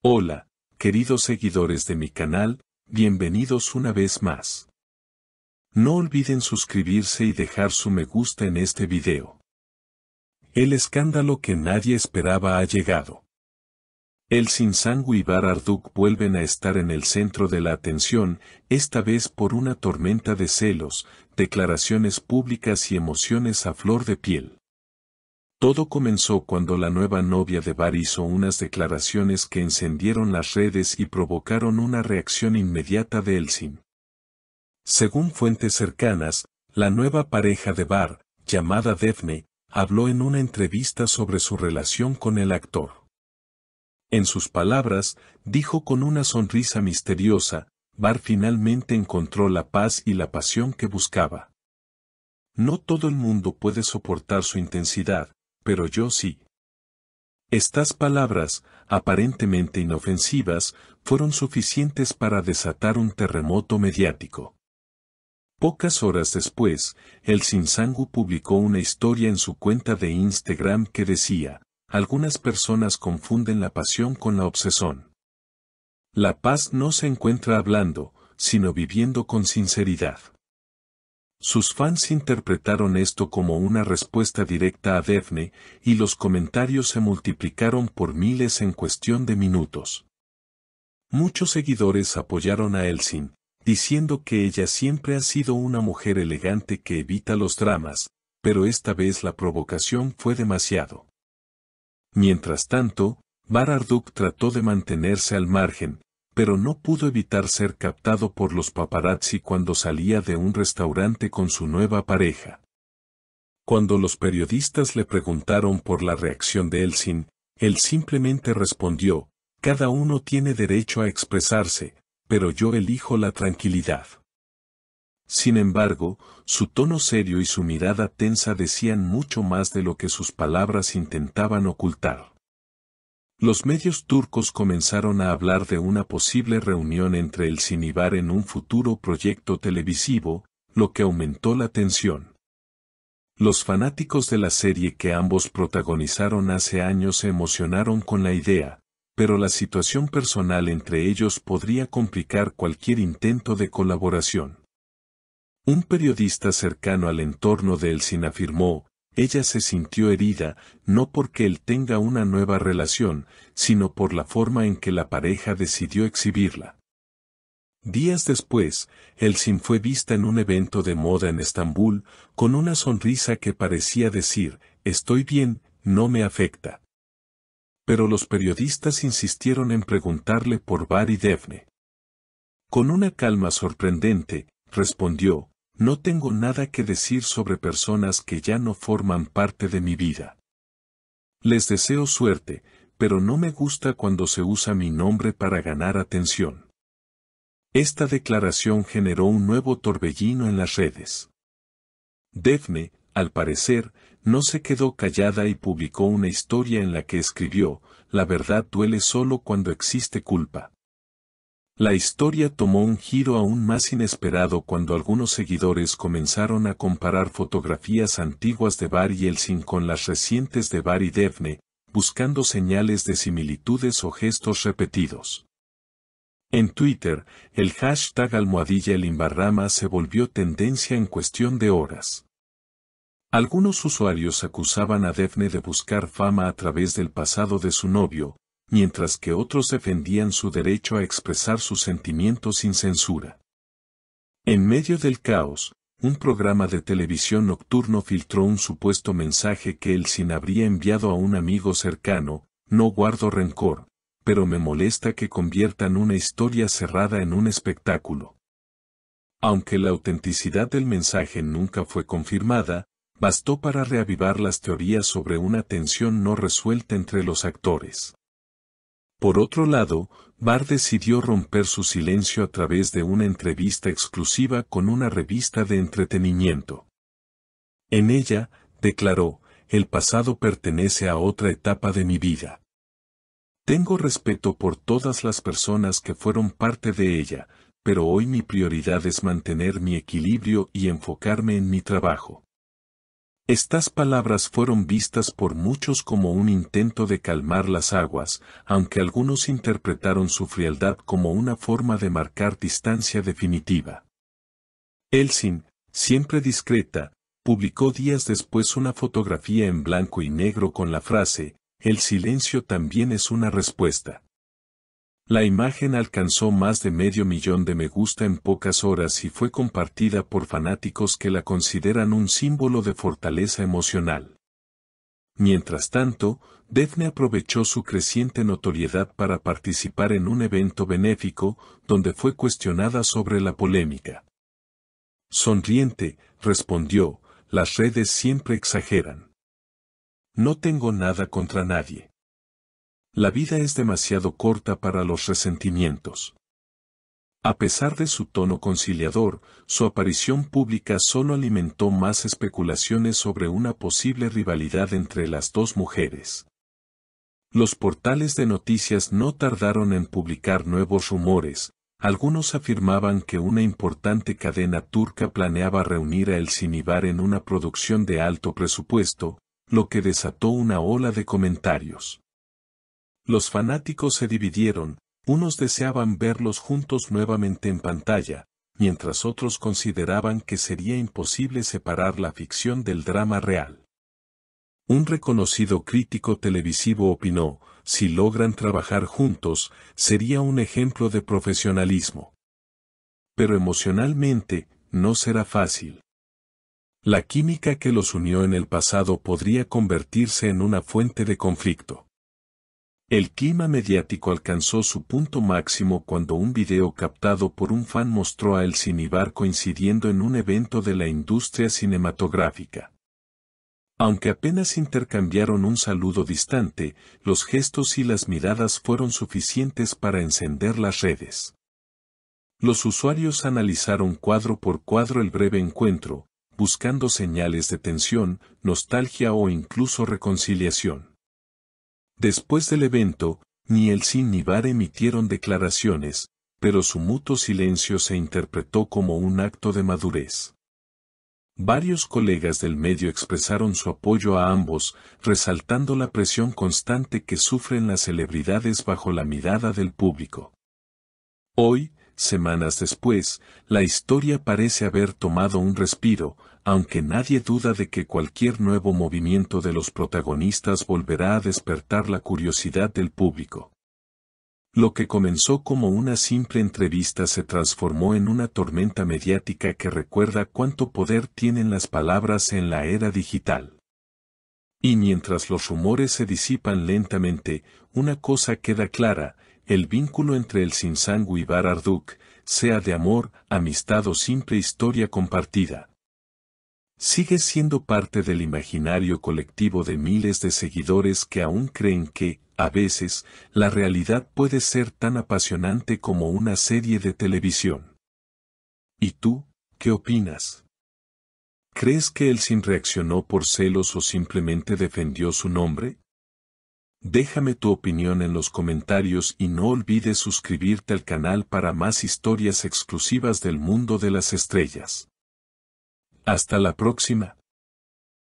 Hola, queridos seguidores de mi canal, bienvenidos una vez más. No olviden suscribirse y dejar su me gusta en este video. El escándalo que nadie esperaba ha llegado. Elçin Sangu y Bar Arduk vuelven a estar en el centro de la atención, esta vez por una tormenta de celos, declaraciones públicas y emociones a flor de piel. Todo comenzó cuando la nueva novia de Bar hizo unas declaraciones que encendieron las redes y provocaron una reacción inmediata de Elçin. Según fuentes cercanas, la nueva pareja de Bar, llamada Defne, habló en una entrevista sobre su relación con el actor. En sus palabras, dijo con una sonrisa misteriosa, Bar finalmente encontró la paz y la pasión que buscaba. No todo el mundo puede soportar su intensidad, pero yo sí. Estas palabras, aparentemente inofensivas, fueron suficientes para desatar un terremoto mediático. Pocas horas después, Elçin Sangu publicó una historia en su cuenta de Instagram que decía, algunas personas confunden la pasión con la obsesión. La paz no se encuentra hablando, sino viviendo con sinceridad. Sus fans interpretaron esto como una respuesta directa a Defne, y los comentarios se multiplicaron por miles en cuestión de minutos. Muchos seguidores apoyaron a Elçin, diciendo que ella siempre ha sido una mujer elegante que evita los dramas, pero esta vez la provocación fue demasiado. Mientras tanto, Bar Arduk trató de mantenerse al margen, pero no pudo evitar ser captado por los paparazzi cuando salía de un restaurante con su nueva pareja. Cuando los periodistas le preguntaron por la reacción de Elçin, él simplemente respondió, cada uno tiene derecho a expresarse, pero yo elijo la tranquilidad. Sin embargo, su tono serio y su mirada tensa decían mucho más de lo que sus palabras intentaban ocultar. Los medios turcos comenzaron a hablar de una posible reunión entre Elçin y Bar en un futuro proyecto televisivo, lo que aumentó la tensión. Los fanáticos de la serie que ambos protagonizaron hace años se emocionaron con la idea, pero la situación personal entre ellos podría complicar cualquier intento de colaboración. Un periodista cercano al entorno de Elçin afirmó, ella se sintió herida, no porque él tenga una nueva relación, sino por la forma en que la pareja decidió exhibirla. Días después, Elçin fue vista en un evento de moda en Estambul, con una sonrisa que parecía decir, estoy bien, no me afecta. Pero los periodistas insistieron en preguntarle por Bar y Defne. Con una calma sorprendente, respondió, no tengo nada que decir sobre personas que ya no forman parte de mi vida. Les deseo suerte, pero no me gusta cuando se usa mi nombre para ganar atención. Esta declaración generó un nuevo torbellino en las redes. Defne, al parecer, no se quedó callada y publicó una historia en la que escribió, la verdad duele solo cuando existe culpa. La historia tomó un giro aún más inesperado cuando algunos seguidores comenzaron a comparar fotografías antiguas de Bar y Elçin con las recientes de Bar y Defne, buscando señales de similitudes o gestos repetidos. En Twitter, el hashtag #Elimbarrama se volvió tendencia en cuestión de horas. Algunos usuarios acusaban a Defne de buscar fama a través del pasado de su novio, mientras que otros defendían su derecho a expresar sus sentimientos sin censura. En medio del caos, un programa de televisión nocturno filtró un supuesto mensaje que Elçin habría enviado a un amigo cercano, no guardo rencor, pero me molesta que conviertan una historia cerrada en un espectáculo. Aunque la autenticidad del mensaje nunca fue confirmada, bastó para reavivar las teorías sobre una tensión no resuelta entre los actores. Por otro lado, Bar decidió romper su silencio a través de una entrevista exclusiva con una revista de entretenimiento. En ella, declaró, el pasado pertenece a otra etapa de mi vida. Tengo respeto por todas las personas que fueron parte de ella, pero hoy mi prioridad es mantener mi equilibrio y enfocarme en mi trabajo. Estas palabras fueron vistas por muchos como un intento de calmar las aguas, aunque algunos interpretaron su frialdad como una forma de marcar distancia definitiva. Elsin, siempre discreta, publicó días después una fotografía en blanco y negro con la frase, "El silencio también es una respuesta". La imagen alcanzó más de 500.000 de me gusta en pocas horas y fue compartida por fanáticos que la consideran un símbolo de fortaleza emocional. Mientras tanto, Daphne aprovechó su creciente notoriedad para participar en un evento benéfico, donde fue cuestionada sobre la polémica. Sonriente, respondió, "Las redes siempre exageran. No tengo nada contra nadie. La vida es demasiado corta para los resentimientos". A pesar de su tono conciliador, su aparición pública solo alimentó más especulaciones sobre una posible rivalidad entre las dos mujeres. Los portales de noticias no tardaron en publicar nuevos rumores. Algunos afirmaban que una importante cadena turca planeaba reunir a Elsin Ibar en una producción de alto presupuesto, lo que desató una ola de comentarios. Los fanáticos se dividieron, unos deseaban verlos juntos nuevamente en pantalla, mientras otros consideraban que sería imposible separar la ficción del drama real. Un reconocido crítico televisivo opinó, "Si logran trabajar juntos, sería un ejemplo de profesionalismo. Pero emocionalmente, no será fácil. La química que los unió en el pasado podría convertirse en una fuente de conflicto". El clima mediático alcanzó su punto máximo cuando un video captado por un fan mostró a Elsin Ibar coincidiendo en un evento de la industria cinematográfica. Aunque apenas intercambiaron un saludo distante, los gestos y las miradas fueron suficientes para encender las redes. Los usuarios analizaron cuadro por cuadro el breve encuentro, buscando señales de tensión, nostalgia o incluso reconciliación. Después del evento, ni Elsin ni Ibar emitieron declaraciones, pero su mutuo silencio se interpretó como un acto de madurez. Varios colegas del medio expresaron su apoyo a ambos, resaltando la presión constante que sufren las celebridades bajo la mirada del público. Hoy, semanas después, la historia parece haber tomado un respiro, aunque nadie duda de que cualquier nuevo movimiento de los protagonistas volverá a despertar la curiosidad del público. Lo que comenzó como una simple entrevista se transformó en una tormenta mediática que recuerda cuánto poder tienen las palabras en la era digital. Y mientras los rumores se disipan lentamente, una cosa queda clara: el vínculo entre Elsin Sangu y Ibar Arduç, sea de amor, amistad o simple historia compartida, sigue siendo parte del imaginario colectivo de miles de seguidores que aún creen que, a veces, la realidad puede ser tan apasionante como una serie de televisión. ¿Y tú, qué opinas? ¿Crees que Elsin reaccionó por celos o simplemente defendió su nombre? Déjame tu opinión en los comentarios y no olvides suscribirte al canal para más historias exclusivas del mundo de las estrellas. Hasta la próxima.